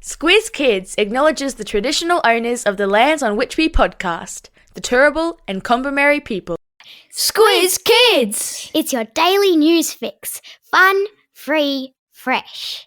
Squiz Kids acknowledges the traditional owners of the lands on which we podcast, the Turrbal and Kombumerri people. Squiz Kids! It's your daily news fix. Fun, free, fresh.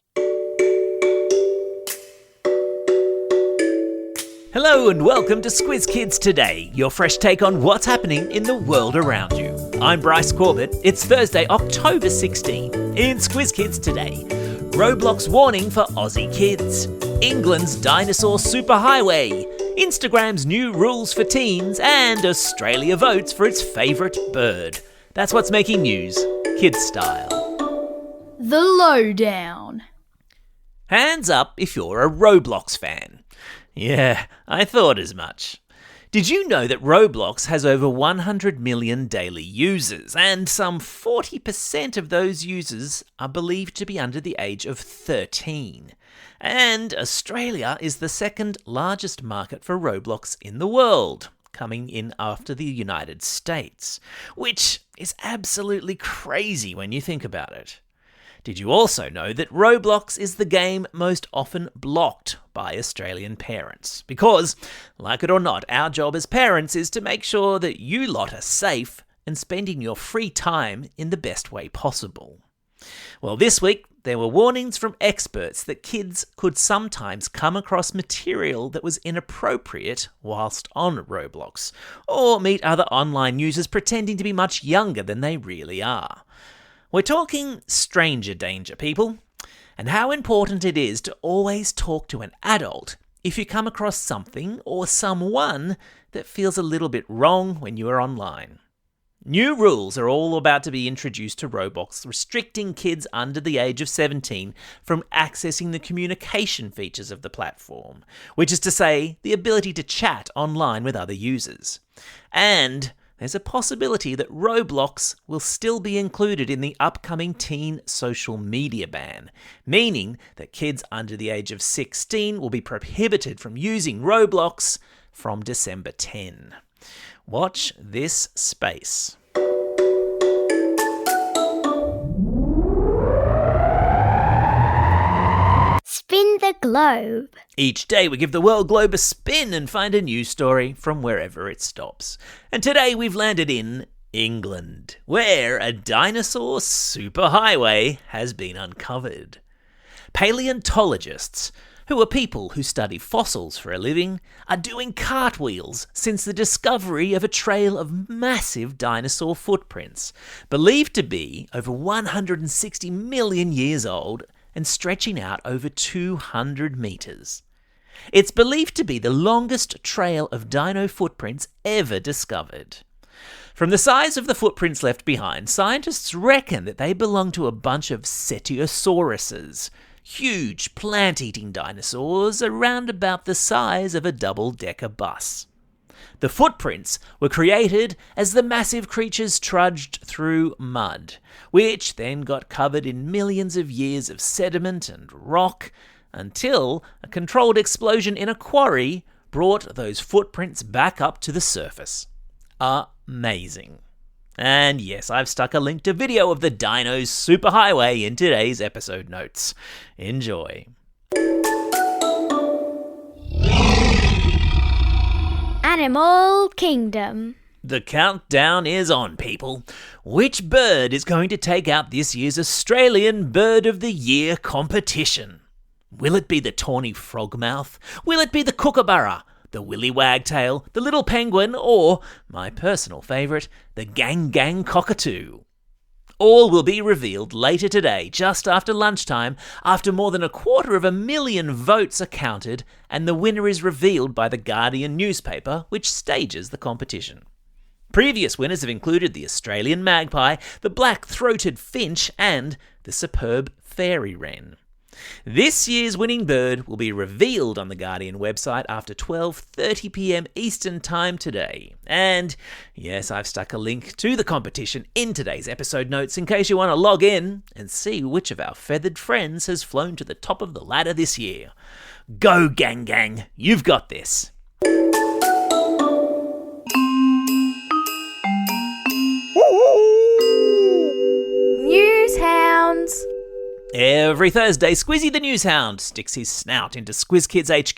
Hello and welcome to Squiz Kids Today, your fresh take on what's happening in the world around you. I'm Bryce Corbett. It's Thursday, October 16. In Squiz Kids Today, Roblox warning for Aussie kids, England's dinosaur superhighway, Instagram's new rules for teens, and Australia votes for its favourite bird. That's what's making news, kids style. The Lowdown. Hands up if you're a Roblox fan. Yeah, I thought as much. Did you know that Roblox has over 100 million daily users, and some 40% of those users are believed to be under the age of 13? And Australia is the second largest market for Roblox in the world, coming in after the United States, which is absolutely crazy when you think about it. Did you also know that Roblox is the game most often blocked by Australian parents? Because, like it or not, our job as parents is to make sure that you lot are safe and spending your free time in the best way possible. Well, this week, there were warnings from experts that kids could sometimes come across material that was inappropriate whilst on Roblox, or meet other online users pretending to be much younger than they really are. We're talking stranger danger, people, and how important it is to always talk to an adult if you come across something or someone that feels a little bit wrong when you are online. New rules are all about to be introduced to Roblox, restricting kids under the age of 17 from accessing the communication features of the platform, which is to say, the ability to chat online with other users. And there's a possibility that Roblox will still be included in the upcoming teen social media ban, meaning that kids under the age of 16 will be prohibited from using Roblox from December 10. Watch this space. Spin the globe. Each day we give the world globe a spin and find a news story from wherever it stops. And today we've landed in England, where a dinosaur superhighway has been uncovered. Paleontologists, who are people who study fossils for a living, are doing cartwheels since the discovery of a trail of massive dinosaur footprints, believed to be over 160 million years old and stretching out over 200 metres. It's believed to be the longest trail of dino footprints ever discovered. From the size of the footprints left behind, scientists reckon that they belong to a bunch of cetiosauruses, huge plant-eating dinosaurs around about the size of a double-decker bus. The footprints were created as the massive creatures trudged through mud, which then got covered in millions of years of sediment and rock, until a controlled explosion in a quarry brought those footprints back up to the surface. Amazing. And yes, I've stuck a link to video of the Dinos Superhighway in today's episode notes. Enjoy. Animal Kingdom. The countdown is on, people. Which bird is going to take out this year's Australian Bird of the Year competition? Will it be the tawny frogmouth? Will it be the kookaburra, the willy wagtail, the little penguin, or, my personal favourite, the gang cockatoo? All will be revealed later today, just after lunchtime, after more than 250,000 votes are counted, and the winner is revealed by the Guardian newspaper, which stages the competition. Previous winners have included the Australian magpie, the black-throated finch, and the superb fairy wren. This year's winning bird will be revealed on the Guardian website after 12:30 p.m. Eastern Time today. And yes, I've stuck a link to the competition in today's episode notes in case you want to log in and see which of our feathered friends has flown to the top of the ladder this year. Go, gang, you've got this. News hounds. Every Thursday, Squizzy the Newshound sticks his snout into Squiz Kids HQ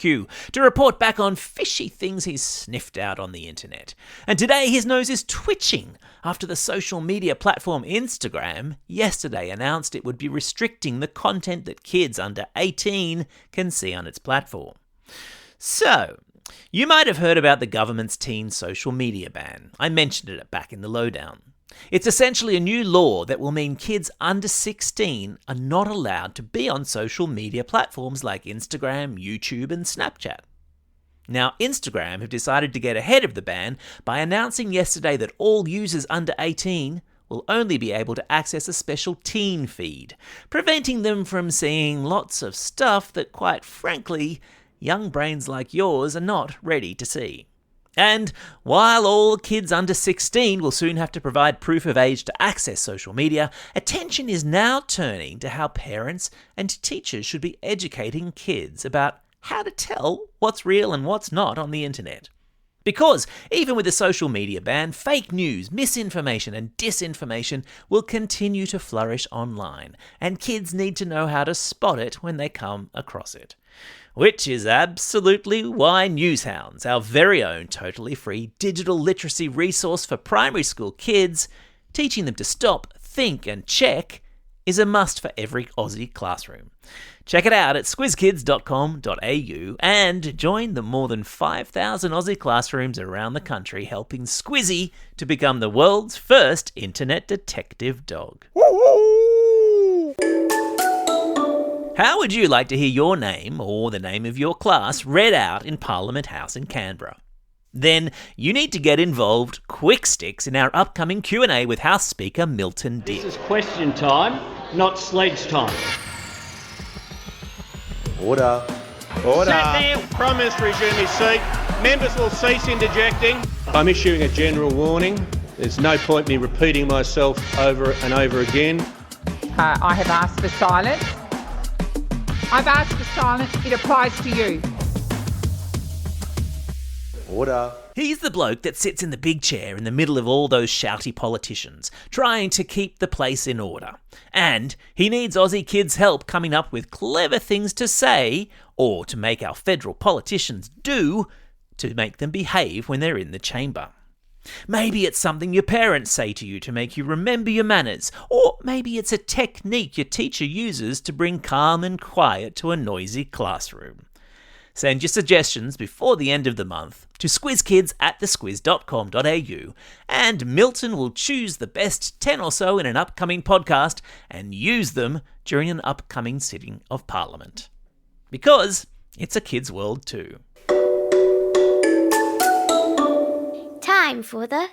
to report back on fishy things he's sniffed out on the internet. And today his nose is twitching after the social media platform Instagram yesterday announced it would be restricting the content that kids under 18 can see on its platform. So, you might have heard about the government's teen social media ban. I mentioned it back in the lowdown. It's essentially a new law that will mean kids under 16 are not allowed to be on social media platforms like Instagram, YouTube, and Snapchat. Now, Instagram have decided to get ahead of the ban by announcing yesterday that all users under 18 will only be able to access a special teen feed, preventing them from seeing lots of stuff that, quite frankly, young brains like yours are not ready to see. And while all kids under 16 will soon have to provide proof of age to access social media, attention is now turning to how parents and teachers should be educating kids about how to tell what's real and what's not on the internet. Because even with the social media ban, fake news, misinformation and disinformation will continue to flourish online, and kids need to know how to spot it when they come across it. Which is absolutely why Newshounds, our very own totally free digital literacy resource for primary school kids, teaching them to stop, think and check, is a must for every Aussie classroom. Check it out at squizkids.com.au and join the more than 5,000 Aussie classrooms around the country helping Squizzy to become the world's first internet detective dog. How would you like to hear your name or the name of your class read out in Parliament House in Canberra? Then you need to get involved quick sticks in our upcoming Q&A with House Speaker Milton Dick. This is question time, not sledge time. Order. Sit down. Prime Minister resume his seat. Members will cease interjecting. I'm issuing a general warning. There's no point me repeating myself over and over again. I have asked for silence. I've asked for silence. It applies to you. Order. He's the bloke that sits in the big chair in the middle of all those shouty politicians, trying to keep the place in order. And he needs Aussie kids' help coming up with clever things to say, or to make our federal politicians do, to make them behave when they're in the chamber. Maybe it's something your parents say to you to make you remember your manners, or maybe it's a technique your teacher uses to bring calm and quiet to a noisy classroom. Send your suggestions before the end of the month to squizkids@thesquiz.com.au, and Milton will choose the best 10 or so in an upcoming podcast and use them during an upcoming sitting of Parliament. Because it's a kid's world too. Time for the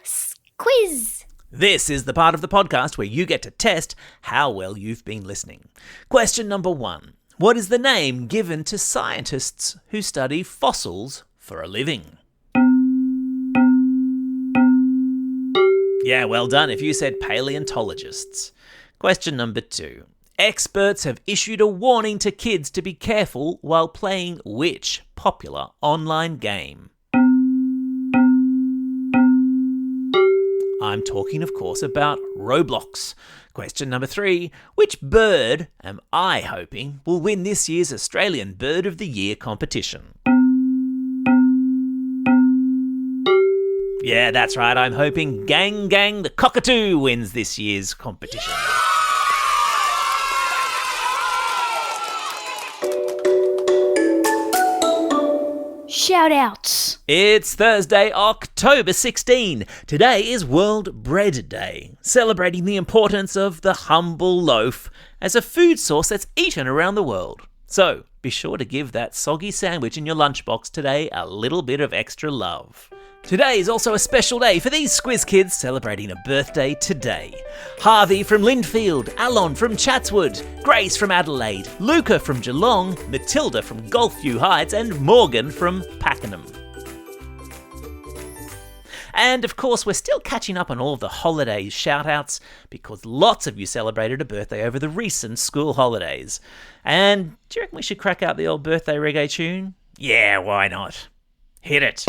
quiz. This is the part of the podcast where you get to test how well you've been listening. Question number 1. What is the name given to scientists who study fossils for a living? Yeah, well done if you said paleontologists. Question number 2. Experts have issued a warning to kids to be careful while playing which popular online game? I'm talking, of course, about Roblox. Question number 3. Which bird am I hoping will win this year's Australian Bird of the Year competition? Yeah, that's right. I'm hoping Gang Gang the Cockatoo wins this year's competition. Shout-outs. It's Thursday, October 16. Today is World Bread Day, celebrating the importance of the humble loaf as a food source that's eaten around the world. So, be sure to give that soggy sandwich in your lunchbox today a little bit of extra love. Today is also a special day for these Squiz kids celebrating a birthday today. Harvey from Lindfield, Alon from Chatswood, Grace from Adelaide, Luca from Geelong, Matilda from Gulfview Heights, and Morgan from Pakenham. And of course, we're still catching up on all of the holidays shout-outs because lots of you celebrated a birthday over the recent school holidays. And do you reckon we should crack out the old birthday reggae tune? Yeah, why not? Hit it.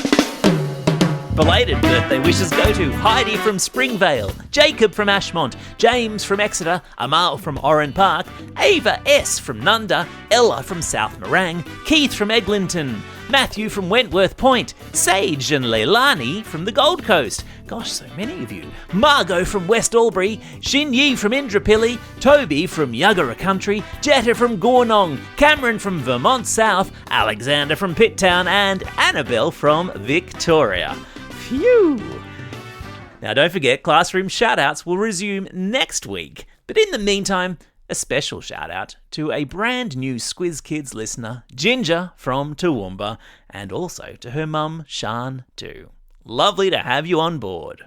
Belated birthday wishes go to Heidi from Springvale, Jacob from Ashmont, James from Exeter, Amal from Oran Park, Ava S from Nunda, Ella from South Morang, Keith from Eglinton, Matthew from Wentworth Point, Sage and Leilani from the Gold Coast. Gosh, so many of you. Margot from West Albury, Shin Yi from Indrapilli, Toby from Yuggera Country, Jetta from Gornong, Cameron from Vermont South, Alexander from Pitt Town, and Annabelle from Victoria. Phew! Now don't forget, classroom shoutouts will resume next week. But in the meantime, a special shout out to a brand new Squiz Kids listener, Ginger from Toowoomba, and also to her mum, Shan, too. Lovely to have you on board.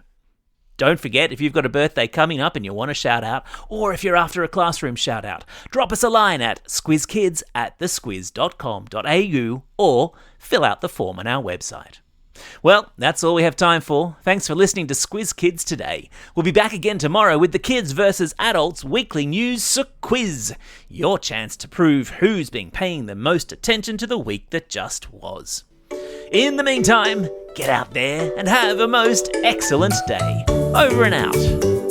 Don't forget, if you've got a birthday coming up and you want a shout out, or if you're after a classroom shout out, drop us a line at squizkids@thesquiz.com.au or fill out the form on our website. Well, that's all we have time for. Thanks for listening to Squiz Kids today. We'll be back again tomorrow with the Kids vs Adults Weekly News Quiz. Your chance to prove who's been paying the most attention to the week that just was. In the meantime, get out there and have a most excellent day. Over and out.